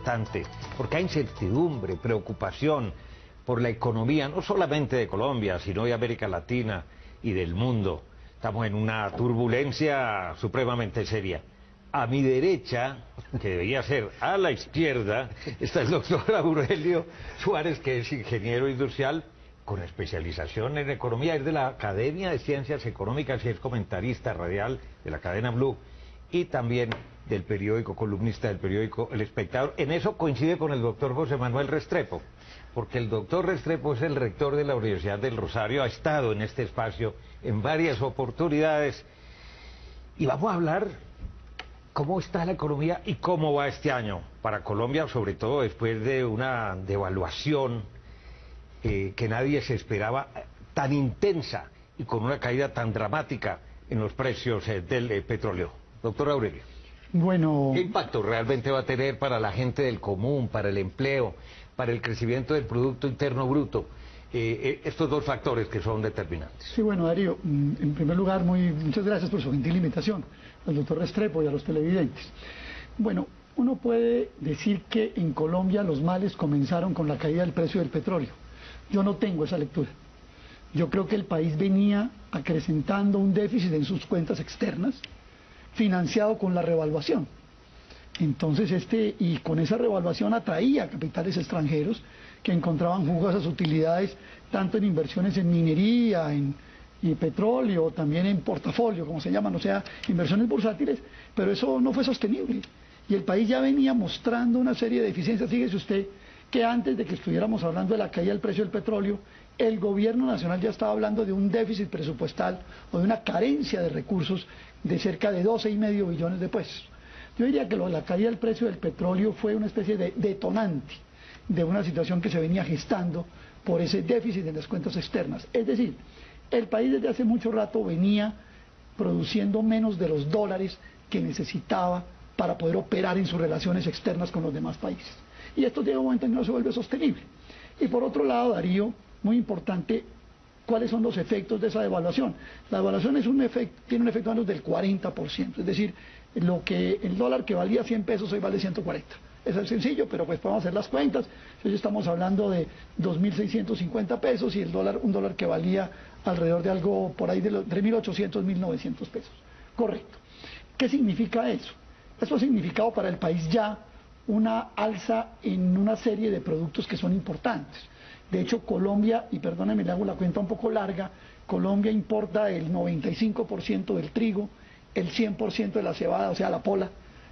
importante, porque hay incertidumbre, preocupación por la economía, no solamente de Colombia, sino de América Latina y del mundo. Estamos en una turbulencia supremamente seria. A mi derecha, que debería ser a la izquierda, está el doctor Aurelio Suárez, que es ingeniero industrial con especialización en economía, es de la Academia de Ciencias Económicas y es comentarista radial de la cadena Blue y también del periódico, columnista del periódico El Espectador. En eso coincide con el doctor José Manuel Restrepo, porque el doctor Restrepo es el rector de la Universidad del Rosario, ha estado en este espacio en varias oportunidades y vamos a hablar cómo está la economía y cómo va este año para Colombia, sobre todo después de una devaluación que nadie se esperaba tan intensa y con una caída tan dramática en los precios del petróleo. Doctor Aurelio. Bueno, ¿qué impacto realmente va a tener para la gente del común, para el empleo, para el crecimiento del Producto Interno Bruto? Estos dos factores que son determinantes. Sí, bueno, Darío, en primer lugar, muchas gracias por su gentil invitación al doctor Restrepo y a los televidentes. Bueno, uno puede decir que en Colombia los males comenzaron con la caída del precio del petróleo. Yo no tengo esa lectura. Yo creo que el país venía acrecentando un déficit en sus cuentas externas, financiado con la revaluación. Entonces y con esa revaluación atraía capitales extranjeros que encontraban jugosas utilidades tanto en inversiones en minería, y petróleo, también en portafolio, como se llaman, o sea, inversiones bursátiles, pero eso no fue sostenible. Y el país ya venía mostrando una serie de deficiencias. Fíjese usted que antes de que estuviéramos hablando de la caída del precio del petróleo, el gobierno nacional ya estaba hablando de un déficit presupuestal o de una carencia de recursos de cerca de 12,5 billones de pesos. Yo diría que la caída del precio del petróleo fue una especie de detonante de una situación que se venía gestando por ese déficit en las cuentas externas. Es decir, el país desde hace mucho rato venía produciendo menos de los dólares que necesitaba para poder operar en sus relaciones externas con los demás países. Y esto llega un momento en que no se vuelve sostenible. Y por otro lado, Darío, muy importante, ¿cuáles son los efectos de esa devaluación? La devaluación tiene un efecto menos del 40%, es decir, el dólar que valía 100 pesos hoy vale 140. Eso es sencillo, pero pues podemos hacer las cuentas. Hoy estamos hablando de 2.650 pesos y un dólar que valía alrededor de algo por ahí de 3.800, 1.900 pesos. Correcto. ¿Qué significa eso? Eso ha significado para el país ya una alza en una serie de productos que son importantes. De hecho, Colombia, y perdónenme, le hago la cuenta un poco larga, Colombia importa el 95% del trigo, el 100% de la cebada, o sea, la pola,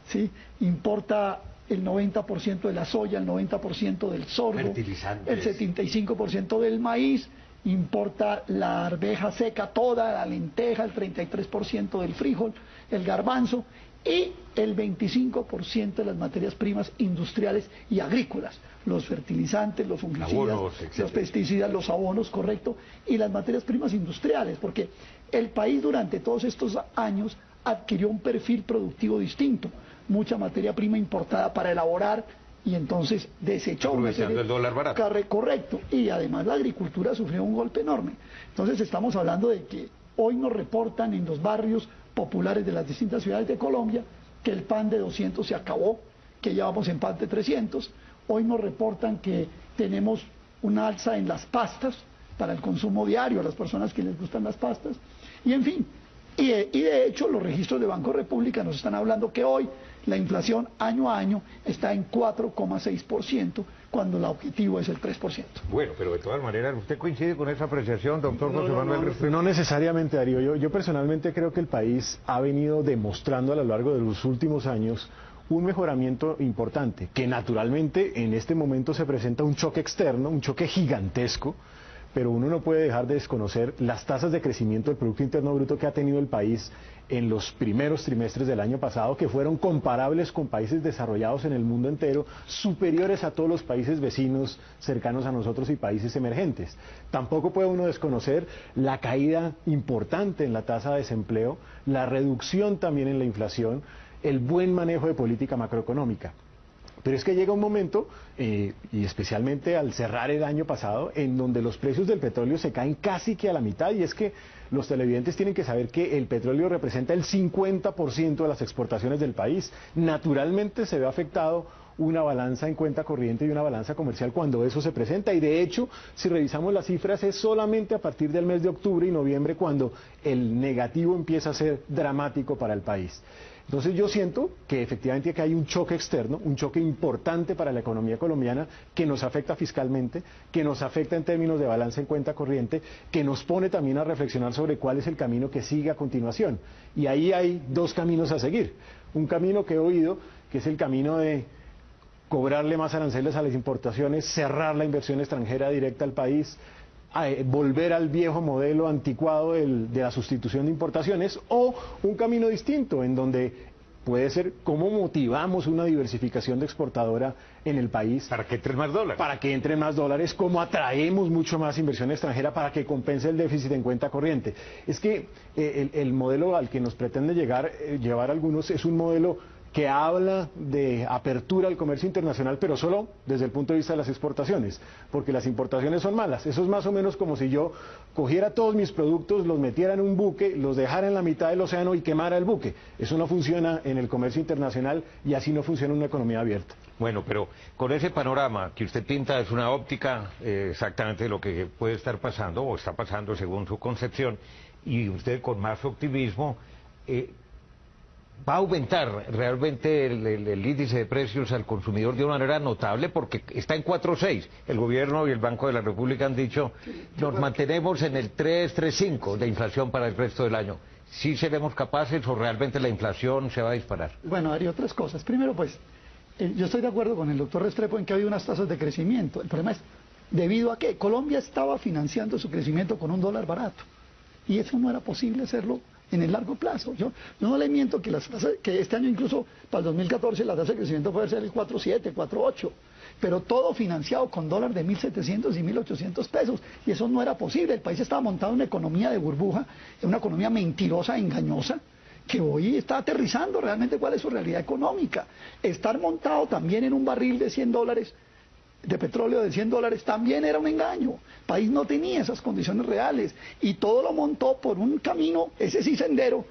¿sí? Importa el 90% de la soya, el 90% del sorgo, el 75% del maíz, importa la arveja seca toda, la lenteja, el 33% del frijol, el garbanzo y el 25% de las materias primas industriales y agrícolas, los fertilizantes, los fungicidas, abonos, los pesticidas, los abonos, correcto, y las materias primas industriales, porque el país durante todos estos años adquirió un perfil productivo distinto, mucha materia prima importada para elaborar y entonces desechó aprovechando el dólar barato. Correcto, y además la agricultura sufrió un golpe enorme. Entonces estamos hablando de que hoy nos reportan en los barrios populares de las distintas ciudades de Colombia que el pan de 200 se acabó, que ya vamos en pan de 300. Hoy nos reportan que tenemos una alza en las pastas para el consumo diario, a las personas que les gustan las pastas, y en fin. Y de hecho los registros de Banco República nos están hablando que hoy la inflación año a año está en 4,6%, cuando el objetivo es el 3%. Bueno, pero de todas maneras, ¿usted coincide con esa apreciación, doctor José Manuel Restrepo? No necesariamente, Darío. Yo personalmente creo que el país ha venido demostrando a lo largo de los últimos años un mejoramiento importante, que naturalmente en este momento se presenta un choque externo, un choque gigantesco, pero uno no puede dejar de desconocer las tasas de crecimiento del Producto Interno Bruto que ha tenido el país en los primeros trimestres del año pasado, que fueron comparables con países desarrollados en el mundo entero, superiores a todos los países vecinos cercanos a nosotros y países emergentes. Tampoco puede uno desconocer la caída importante en la tasa de desempleo, la reducción también en la inflación, el buen manejo de política macroeconómica. Pero es que llega un momento, y especialmente al cerrar el año pasado, en donde los precios del petróleo se caen casi que a la mitad, y es que los televidentes tienen que saber que el petróleo representa el 50% de las exportaciones del país. Naturalmente se ve afectado una balanza en cuenta corriente y una balanza comercial cuando eso se presenta. Y de hecho, si revisamos las cifras, es solamente a partir del mes de octubre y noviembre cuando el negativo empieza a ser dramático para el país. Entonces yo siento que efectivamente que hay un choque externo, un choque importante para la economía colombiana que nos afecta fiscalmente, que nos afecta en términos de balanza en cuenta corriente, que nos pone también a reflexionar sobre cuál es el camino que sigue a continuación. Y ahí hay dos caminos a seguir. Un camino que he oído, que es el camino de cobrarle más aranceles a las importaciones, cerrar la inversión extranjera directa al país, volver al viejo modelo anticuado de la sustitución de importaciones, o un camino distinto en donde puede ser cómo motivamos una diversificación de exportadora en el país. Para que entren más dólares. Para que entren más dólares, cómo atraemos mucho más inversión extranjera para que compense el déficit en cuenta corriente. Es que el modelo al que nos pretende llevar algunos es un modelo que habla de apertura al comercio internacional, pero solo desde el punto de vista de las exportaciones, porque las importaciones son malas. Eso es más o menos como si yo cogiera todos mis productos, los metiera en un buque, los dejara en la mitad del océano y quemara el buque. Eso no funciona en el comercio internacional y así no funciona una economía abierta. Bueno, pero con ese panorama que usted pinta es una óptica exactamente de lo que puede estar pasando o está pasando según su concepción, y usted con más optimismo va a aumentar realmente el índice de precios al consumidor de una manera notable porque está en 4.6. El gobierno y el Banco de la República han dicho nos mantenemos en el 3.35 de inflación para el resto del año. ¿Sí seremos capaces o realmente la inflación se va a disparar? Bueno, hay otras cosas. Primero, pues, yo estoy de acuerdo con el doctor Restrepo en que ha habido unas tasas de crecimiento. El problema es, ¿debido a qué? Colombia estaba financiando su crecimiento con un dólar barato. Y eso no era posible hacerlo en el largo plazo. Yo no le miento que, que este año incluso para el 2014 la tasa de crecimiento puede ser el 4.7, 4.8, pero todo financiado con dólar de 1.700 y 1.800 pesos, y eso no era posible. El país estaba montado en una economía de burbuja, en una economía mentirosa, engañosa, que hoy está aterrizando realmente cuál es su realidad económica. Estar montado también en un barril de $100 de petróleo de $100 también era un engaño. El país no tenía esas condiciones reales y todo lo montó por un camino, ese sí sendero,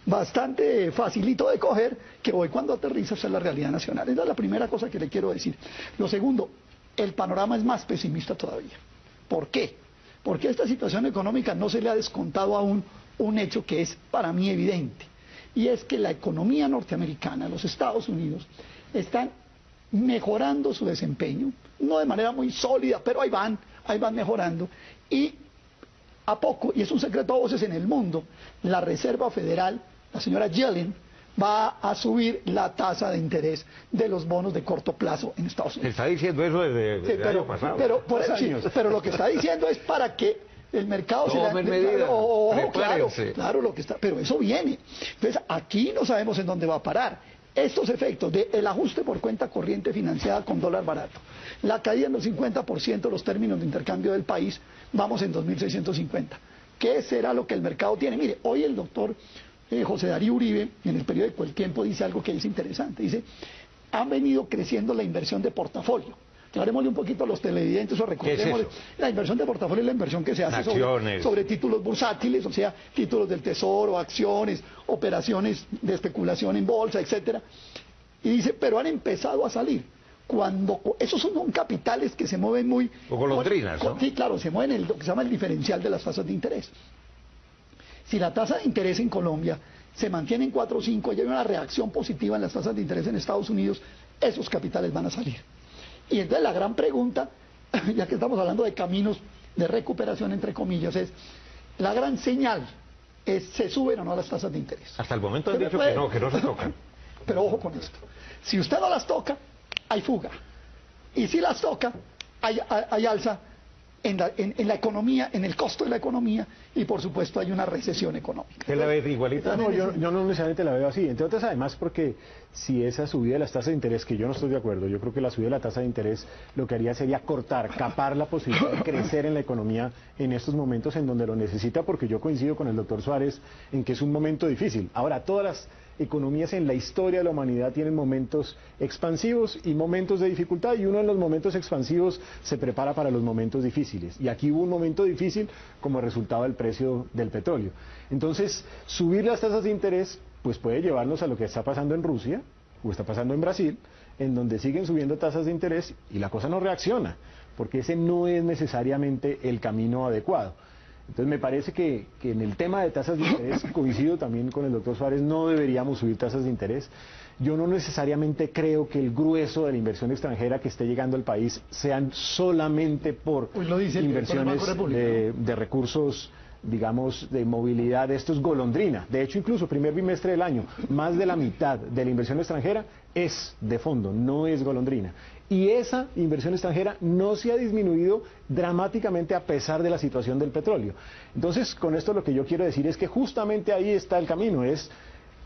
bastante facilito de coger, que hoy cuando aterriza es la realidad nacional. Esa es la primera cosa que le quiero decir. Lo segundo, el panorama es más pesimista todavía. ¿Por qué? Porque a esta situación económica no se le ha descontado aún un hecho que es para mí evidente, y es que la economía norteamericana, los Estados Unidos, están mejorando su desempeño, no de manera muy sólida, pero ahí van mejorando, y a poco, y es un secreto a voces en el mundo, la Reserva Federal, la señora Yellen, va a subir la tasa de interés de los bonos de corto plazo en Estados Unidos. Está diciendo eso desde el año pasado. Pero lo que está diciendo es para que el mercado claro, lo que está, pero eso viene. Entonces aquí no sabemos en dónde va a parar. Estos efectos del ajuste por cuenta corriente financiada con dólar barato, la caída en los 50% de los términos de intercambio del país, vamos en 2.650. ¿Qué será lo que el mercado tiene? Mire, hoy el doctor José Darío Uribe, en el periódico El Tiempo, dice algo que es interesante. Dice, han venido creciendo la inversión de portafolio. Aclarémosle un poquito a los televidentes o recordémosle. La inversión de portafolio es la inversión que se hace sobre títulos bursátiles, o sea, títulos del Tesoro, acciones, operaciones de especulación en bolsa, etcétera. Y dice, pero han empezado a salir. Esos son capitales que se mueven muy... O golondrinas, ¿no? Sí, claro, se mueven lo que se llama el diferencial de las tasas de interés. Si la tasa de interés en Colombia se mantiene en 4 o 5 y hay una reacción positiva en las tasas de interés en Estados Unidos, esos capitales van a salir. Y entonces la gran pregunta, ya que estamos hablando de caminos de recuperación, entre comillas, es, la gran señal es, ¿se suben o no las tasas de interés? Hasta el momento han dicho que no se tocan. Pero ojo con esto, si usted no las toca, hay fuga. Y si las toca, hay alza en la economía, en el costo de la economía, y por supuesto hay una recesión económica. ¿Usted la ve igualita? No, yo no necesariamente la veo así. Entre otras, además, porque si esa subida de las tasas de interés, que yo no estoy de acuerdo, yo creo que la subida de la tasa de interés lo que haría sería capar la posibilidad de crecer en la economía en estos momentos en donde lo necesita, porque yo coincido con el doctor Suárez en que es un momento difícil. Ahora, todas las economías en la historia de la humanidad tienen momentos expansivos y momentos de dificultad, y uno de los momentos expansivos se prepara para los momentos difíciles. Y aquí hubo un momento difícil como resultado del precio del petróleo. Entonces, subir las tasas de interés pues puede llevarnos a lo que está pasando en Rusia o está pasando en Brasil, en donde siguen subiendo tasas de interés y la cosa no reacciona, porque ese no es necesariamente el camino adecuado. Entonces me parece que en el tema de tasas de interés, coincido también con el doctor Suárez, no deberíamos subir tasas de interés. Yo no necesariamente creo que el grueso de la inversión extranjera que esté llegando al país sean solamente por inversiones de recursos, digamos, de movilidad. Esto es golondrina. De hecho, incluso primer bimestre del año, más de la mitad de la inversión extranjera es de fondo, no es golondrina. Y esa inversión extranjera no se ha disminuido dramáticamente a pesar de la situación del petróleo. Entonces, con esto lo que yo quiero decir es que justamente ahí está el camino.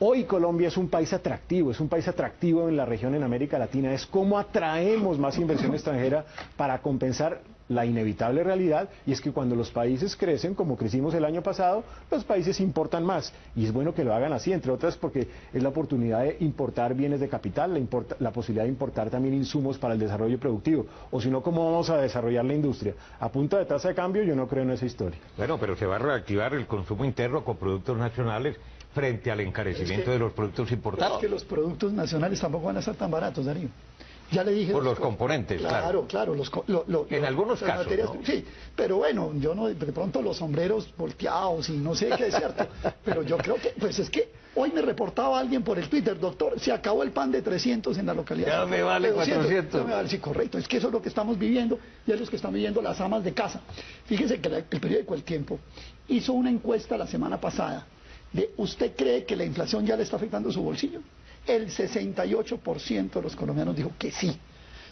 Hoy Colombia es un país atractivo en la región, en América Latina. Es cómo atraemos más inversión extranjera para compensar la inevitable realidad, y es que cuando los países crecen, como crecimos el año pasado, los países importan más, y es bueno que lo hagan así, entre otras porque es la oportunidad de importar bienes de capital, la posibilidad de importar también insumos para el desarrollo productivo, o si no, ¿cómo vamos a desarrollar la industria? A punta de tasa de cambio, yo no creo en esa historia. Bueno, pero se va a reactivar el consumo interno con productos nacionales frente al encarecimiento de los productos importados. Es que los productos nacionales tampoco van a ser tan baratos, Darío. Ya le dije... Por los componentes, claro. Claro, en algunos casos, materias, ¿no? Sí, pero bueno, yo no, de pronto los sombreros volteados y no sé qué es cierto, pero yo creo que, pues es que hoy me reportaba alguien por el Twitter, doctor, se acabó el pan de 300 en la localidad. Ya me vale 400. Ya me vale, sí, correcto, es que eso es lo que estamos viviendo y es lo que están viviendo las amas de casa. Fíjese que el periódico El Tiempo hizo una encuesta la semana pasada de ¿usted cree que la inflación ya le está afectando su bolsillo? El 68% de los colombianos dijo que sí.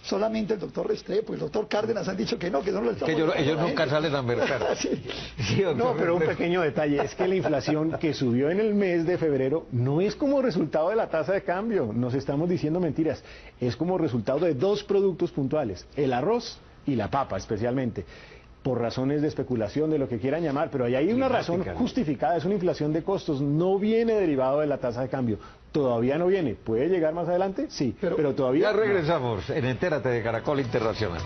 Solamente el doctor Restrepo y el doctor Cárdenas han dicho que no, que no lo estamos... Ellos nunca salen a mercar. Sí. Sí, no, pero un pequeño detalle, es que la inflación que subió en el mes de febrero no es como resultado de la tasa de cambio, nos estamos diciendo mentiras, es como resultado de dos productos puntuales, el arroz y la papa especialmente, por razones de especulación, de lo que quieran llamar, pero ahí hay una razón justificada, es una inflación de costos, no viene derivado de la tasa de cambio, todavía no viene, ¿puede llegar más adelante? Sí, pero todavía... Ya regresamos en Entérate de Caracol Internacional.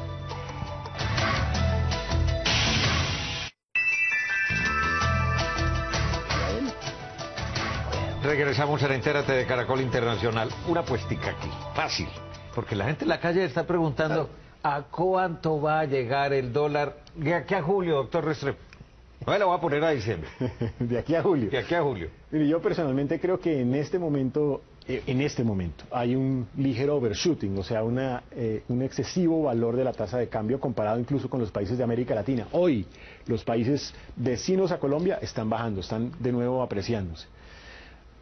Regresamos en Entérate de Caracol Internacional. Una puestica aquí, fácil, porque la gente en la calle está preguntando... ¿A cuánto va a llegar el dólar de aquí a julio, doctor Restrepo? No me lo voy a poner a diciembre. De aquí a julio. De aquí a julio. Mire, yo personalmente creo que en este momento hay un ligero overshooting, o sea, un excesivo valor de la tasa de cambio comparado incluso con los países de América Latina. Hoy los países vecinos a Colombia están bajando, están de nuevo apreciándose.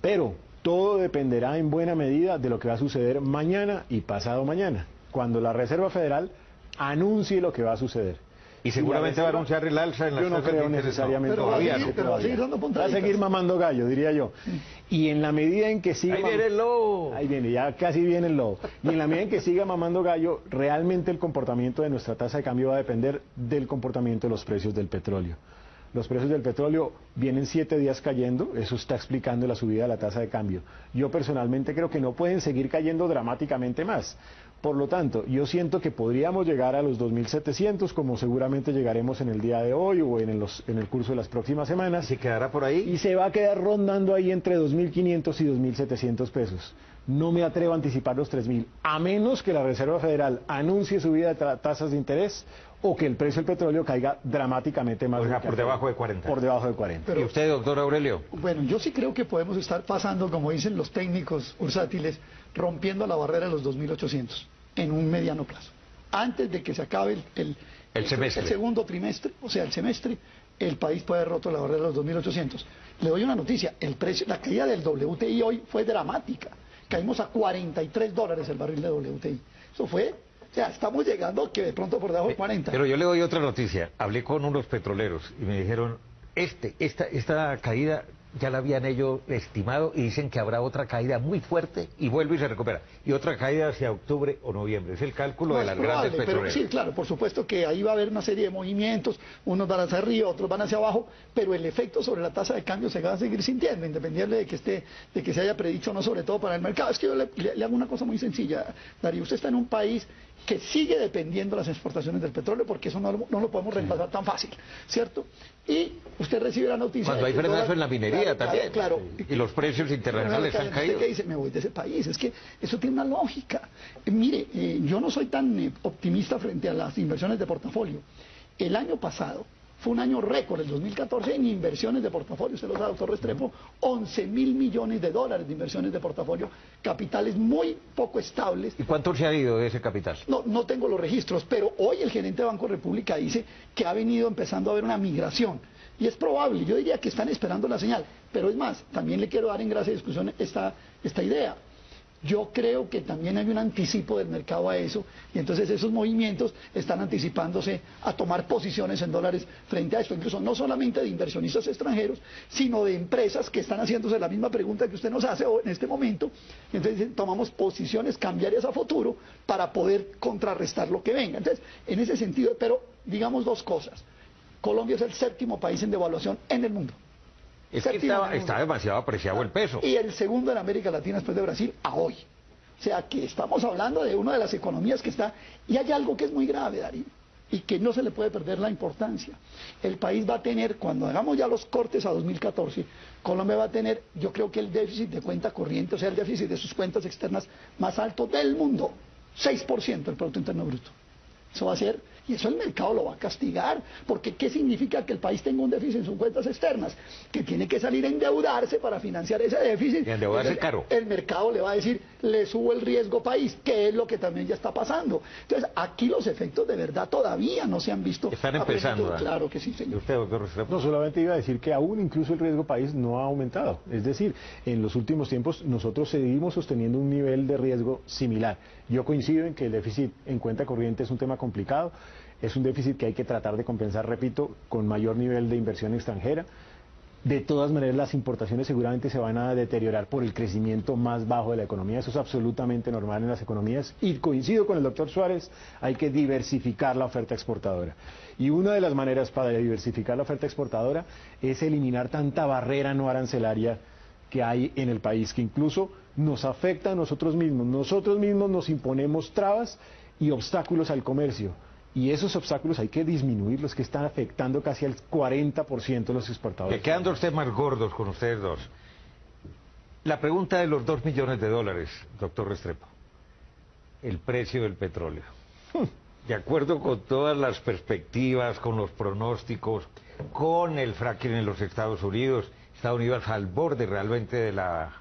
Pero todo dependerá en buena medida de lo que va a suceder mañana y pasado mañana, cuando la Reserva Federal anuncie lo que va a suceder. Y seguramente va a anunciar el alza en las tasas de interés. Yo no creo necesariamente todavía. Va a seguir mamando gallo, diría yo. Y en la medida en que siga... Ahí viene el lobo. Ahí viene, ya casi viene el lobo. Y en la medida en que siga mamando gallo, realmente el comportamiento de nuestra tasa de cambio va a depender del comportamiento de los precios del petróleo. Los precios del petróleo vienen 7 días cayendo, eso está explicando la subida de la tasa de cambio. Yo personalmente creo que no pueden seguir cayendo dramáticamente más. Por lo tanto, yo siento que podríamos llegar a los 2.700, como seguramente llegaremos en el día de hoy o en el curso de las próximas semanas. ¿Se quedará por ahí? Y se va a quedar rondando ahí entre 2.500 y 2.700 pesos. No me atrevo a anticipar los 3.000, a menos que la Reserva Federal anuncie subida de tasas de interés o que el precio del petróleo caiga dramáticamente más. O sea, por debajo de 40. Por debajo de 40. Pero, ¿y usted, doctor Aurelio? Bueno, yo sí creo que podemos estar pasando, como dicen los técnicos bursátiles, rompiendo la barrera de los 2.800 en un mediano plazo. Antes de que se acabe el segundo trimestre, o sea, el semestre, el país puede haber roto la barrera de los 2.800. Le doy una noticia, la caída del WTI hoy fue dramática. Caímos a $43 el barril de WTI. Eso fue... O sea, estamos llegando que de pronto por debajo de 40. Pero yo le doy otra noticia. Hablé con unos petroleros y me dijeron, esta caída ya la habían ellos estimado y dicen que habrá otra caída muy fuerte y vuelve y se recupera. Y otra caída hacia octubre o noviembre. Es el cálculo de las grandes petroleras. Pero sí, claro, por supuesto que ahí va a haber una serie de movimientos, unos van hacia arriba, otros van hacia abajo, pero el efecto sobre la tasa de cambio se va a seguir sintiendo, independiente de que se haya predicho o no, sobre todo para el mercado. Es que yo le hago una cosa muy sencilla, Darío. Usted está en un país que sigue dependiendo de las exportaciones del petróleo, porque eso no lo podemos reemplazar tan fácil, ¿cierto? Y usted recibe la noticia... Cuando hay frenazo en la minería también. Claro. Y los precios internacionales han caído. ¿Usted qué dice? Me voy de ese país. Es que eso tiene una lógica. Mire, yo no soy tan optimista frente a las inversiones de portafolio. El año pasado fue un año récord, el 2014, en inversiones de portafolio. Usted lo sabe, doctor Restrepo, 11.000 millones de dólares de inversiones de portafolio, capitales muy poco estables. ¿Y cuánto se ha ido de ese capital? No tengo los registros, pero hoy el gerente de Banco República dice que ha venido empezando a haber una migración. Y es probable, yo diría que están esperando la señal. Pero es más, también le quiero dar en gracia de discusión esta idea. Yo creo que también hay un anticipo del mercado a eso, y entonces esos movimientos están anticipándose a tomar posiciones en dólares frente a esto, incluso no solamente de inversionistas extranjeros, sino de empresas que están haciéndose la misma pregunta que usted nos hace en este momento, y entonces tomamos posiciones cambiarias a futuro para poder contrarrestar lo que venga. Entonces, en ese sentido, pero digamos dos cosas. Colombia es el 7º país en devaluación en el mundo. Es que está demasiado apreciado el peso. Y el segundo en América Latina después de Brasil a hoy. O sea que estamos hablando de una de las economías que está... Y hay algo que es muy grave, Darío, y que no se le puede perder la importancia. El país va a tener, cuando hagamos ya los cortes a 2014, Colombia va a tener, yo creo que el déficit de cuenta corriente, o sea, el déficit de sus cuentas externas más alto del mundo, 6% del Producto Interno Bruto. Eso va a ser, y eso el mercado lo va a castigar, porque ¿qué significa que el país tenga un déficit en sus cuentas externas? Que tiene que salir a endeudarse para financiar ese déficit. Y endeudarse caro. El mercado le va a decir, le subo el riesgo país, que es lo que también ya está pasando. Entonces, aquí los efectos de verdad todavía no se han visto. Están empezando. Claro que sí, ¿Y señor. usted, doctor Restrepo? No, solamente iba a decir que aún incluso el riesgo país no ha aumentado. Es decir, en los últimos tiempos nosotros seguimos sosteniendo un nivel de riesgo similar. Yo coincido en que el déficit en cuenta corriente es un tema complicado. Es un déficit que hay que tratar de compensar, repito, con mayor nivel de inversión extranjera. De todas maneras, las importaciones seguramente se van a deteriorar por el crecimiento más bajo de la economía. Eso es absolutamente normal en las economías. Y coincido con el doctor Suárez, hay que diversificar la oferta exportadora. Y una de las maneras para diversificar la oferta exportadora es eliminar tanta barrera no arancelaria que hay en el país, que incluso nos afecta a nosotros mismos. Nosotros mismos nos imponemos trabas y obstáculos al comercio. Y esos obstáculos hay que disminuirlos, que están afectando casi al 40% de los exportadores. Me quedan dos temas gordos con ustedes dos. La pregunta de los 2 millones de dólares, doctor Restrepo. El precio del petróleo. De acuerdo con todas las perspectivas, con los pronósticos, con el fracking en los Estados Unidos al borde realmente de la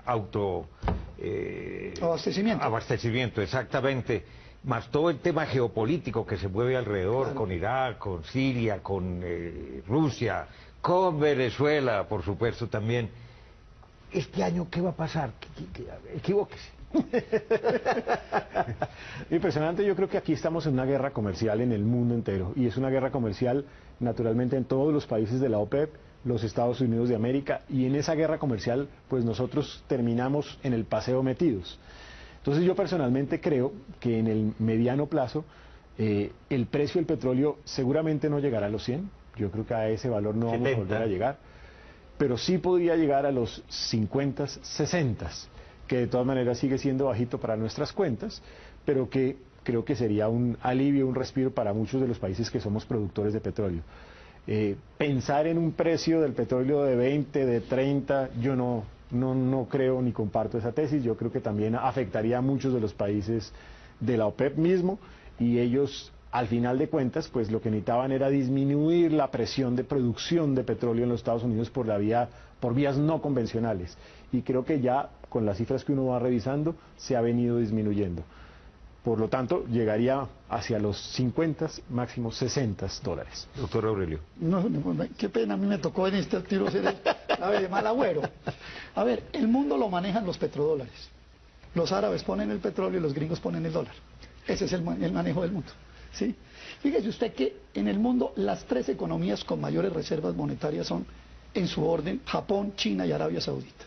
abastecimiento, exactamente. Más todo el tema geopolítico que se mueve alrededor, claro, con Irak, con Siria, con Rusia, con Venezuela, por supuesto también. ¿Este año qué va a pasar? Equivóquese. Impresionante, yo creo que aquí estamos en una guerra comercial en el mundo entero, y es una guerra comercial naturalmente en todos los países de la OPEP, los Estados Unidos de América, y en esa guerra comercial pues nosotros terminamos en el paseo metidos. Entonces yo personalmente creo que en el mediano plazo el precio del petróleo seguramente no llegará a los 100, yo creo que a ese valor no vamos a volver a llegar, pero sí podría llegar a los 50, 60, que de todas maneras sigue siendo bajito para nuestras cuentas, pero que creo que sería un alivio, un respiro para muchos de los países que somos productores de petróleo. Pensar en un precio del petróleo de 20, de 30, yo no creo ni comparto esa tesis. Yo creo que también afectaría a muchos de los países de la OPEP mismo, y ellos al final de cuentas pues lo que necesitaban era disminuir la presión de producción de petróleo en los Estados Unidos por vías no convencionales, y creo que ya con las cifras que uno va revisando se ha venido disminuyendo. Por lo tanto, llegaría hacia los 50, máximo 60 dólares. Doctor Aurelio. No, qué pena, a mí me tocó en este tiro ser de mal agüero. A ver, el mundo lo manejan los petrodólares. Los árabes ponen el petróleo y los gringos ponen el dólar. Ese es el manejo del mundo, ¿sí? Fíjese usted que en el mundo las 3 economías con mayores reservas monetarias son, en su orden, Japón, China y Arabia Saudita.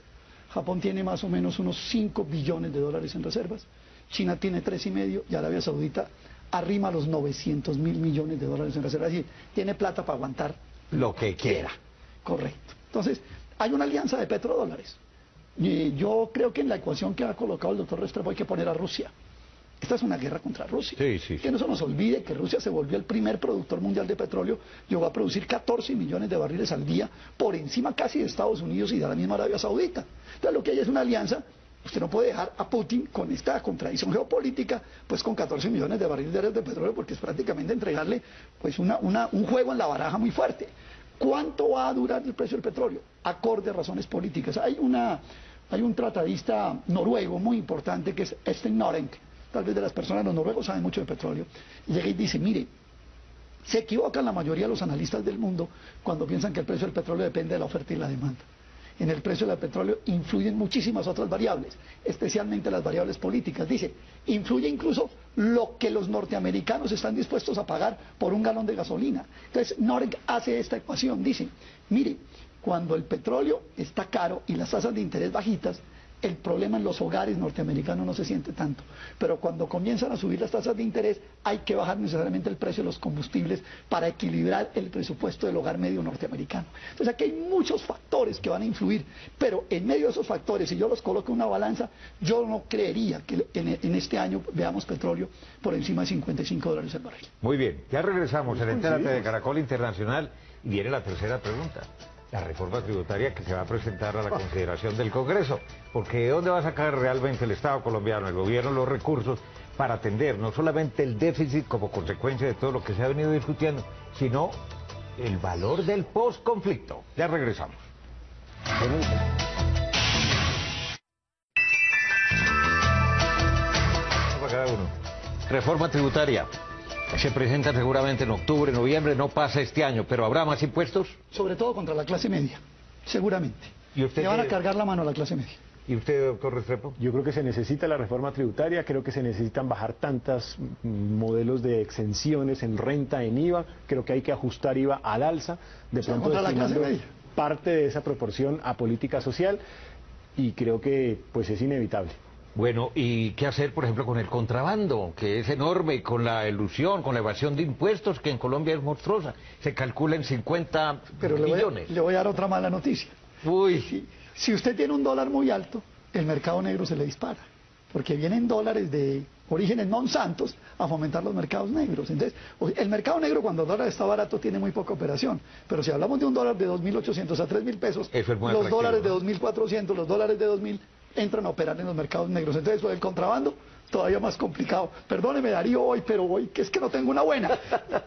Japón tiene más o menos unos 5 billones de dólares en reservas. China tiene 3,5 y Arabia Saudita arrima los 900.000 millones de dólares en reserva. Es decir, tiene plata para aguantar lo que quiera. Correcto. Entonces, hay una alianza de petrodólares. Y yo creo que en la ecuación que ha colocado el doctor Restrepo hay que poner a Rusia. Esta es una guerra contra Rusia. Sí. Que no se nos olvide que Rusia se volvió el primer productor mundial de petróleo, llegó a producir 14 millones de barriles al día, por encima casi de Estados Unidos y de la misma Arabia Saudita. Entonces lo que hay es una alianza. Usted no puede dejar a Putin con esta contradicción geopolítica, pues con 14 millones de barriles diarios de petróleo, porque es prácticamente entregarle pues un juego en la baraja muy fuerte. ¿Cuánto va a durar el precio del petróleo? Acorde a razones políticas. Hay un tratadista noruego muy importante que es Øystein Noreng. Tal vez de las personas, los noruegos saben mucho de petróleo, y llega y dice, mire, se equivocan la mayoría de los analistas del mundo cuando piensan que el precio del petróleo depende de la oferta y la demanda. En el precio del petróleo influyen muchísimas otras variables, especialmente las variables políticas. Dice, influye incluso lo que los norteamericanos están dispuestos a pagar por un galón de gasolina. Entonces, Noreg hace esta ecuación, dice, mire, cuando el petróleo está caro y las tasas de interés bajitas, el problema en los hogares norteamericanos no se siente tanto. Pero cuando comienzan a subir las tasas de interés, hay que bajar necesariamente el precio de los combustibles para equilibrar el presupuesto del hogar medio norteamericano. Entonces aquí hay muchos factores que van a influir, pero en medio de esos factores, si yo los coloco en una balanza, yo no creería que en este año veamos petróleo por encima de $55 el barril. Muy bien, ya regresamos en Entérate de Caracol Internacional y viene la tercera pregunta. La reforma tributaria que se va a presentar a la consideración del Congreso, porque ¿de dónde va a sacar realmente el Estado colombiano, el gobierno, los recursos para atender no solamente el déficit como consecuencia de todo lo que se ha venido discutiendo, sino el valor del posconflicto? Ya regresamos. Para cada uno. Reforma tributaria. Se presenta seguramente en octubre, noviembre, no pasa este año, pero ¿habrá más impuestos? Sobre todo contra la clase media, seguramente. ¿Y usted le van a cargar la mano a la clase media. ¿Y usted, doctor Restrepo? Yo creo que se necesita la reforma tributaria, creo que se necesitan bajar tantos modelos de exenciones en renta, en IVA, creo que hay que ajustar IVA al alza, de pronto destinando parte de esa proporción a política social, y creo que pues es inevitable. Bueno, ¿y qué hacer, por ejemplo, con el contrabando, que es enorme, y con la elusión, con la evasión de impuestos, que en Colombia es monstruosa? Se calcula en 50 millones. Le voy a dar otra mala noticia. Uy. Si usted tiene un dólar muy alto, el mercado negro se le dispara, porque vienen dólares de orígenes Monsantos a fomentar los mercados negros. Entonces, el mercado negro cuando el dólar está barato tiene muy poca operación, pero si hablamos de un dólar de 2.800 a 3.000 pesos, los dólares de 2.400, los dólares de 2.000 entran a operar en los mercados negros. Entonces, lo del contrabando, todavía más complicado. Perdóneme, Darío, hoy, pero hoy que es que no tengo una buena.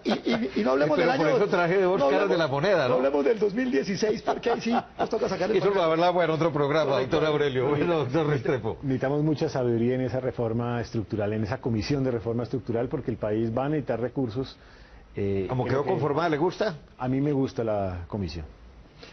Y no hablemos del año... Por eso traje de dos caras de la moneda, ¿no? No hablemos del 2016, porque ahí sí nos toca sacar el... Eso lo hablamos en otro programa, doctor Aurelio. Bueno, doctor Restrepo. Necesitamos mucha sabiduría en esa reforma estructural, en esa comisión de reforma estructural, porque el país va a necesitar recursos. ¿Cómo quedó conformada? ¿Le gusta? A mí me gusta la comisión.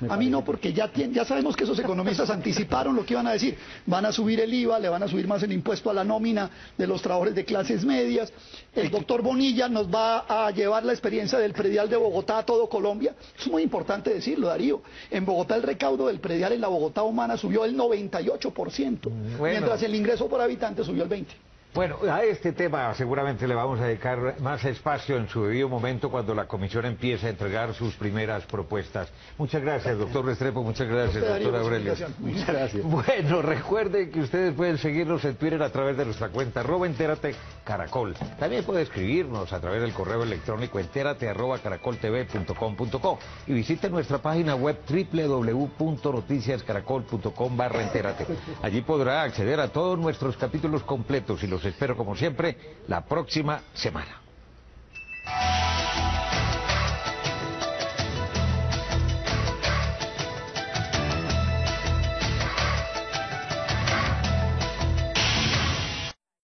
A mí no, porque ya sabemos que esos economistas anticiparon lo que iban a decir. Van a subir el IVA, le van a subir más el impuesto a la nómina de los trabajadores de clases medias. El doctor Bonilla nos va a llevar la experiencia del predial de Bogotá a todo Colombia. Es muy importante decirlo, Darío. En Bogotá el recaudo del predial en la Bogotá humana subió el 98%, mientras el ingreso por habitante subió el 20%. Bueno, a este tema seguramente le vamos a dedicar más espacio en su debido momento cuando la comisión empiece a entregar sus primeras propuestas. Muchas gracias, doctor Restrepo, muchas gracias, doctor Aurelio. Muchas gracias. Bueno, recuerden que ustedes pueden seguirnos en Twitter a través de nuestra cuenta @entérate Caracol. También puede escribirnos a través del correo electrónico entérate@caracoltv.com.co y visite nuestra página web www.noticiascaracol.com/entérate. Allí podrá acceder a todos nuestros capítulos completos y los espero como siempre la próxima semana.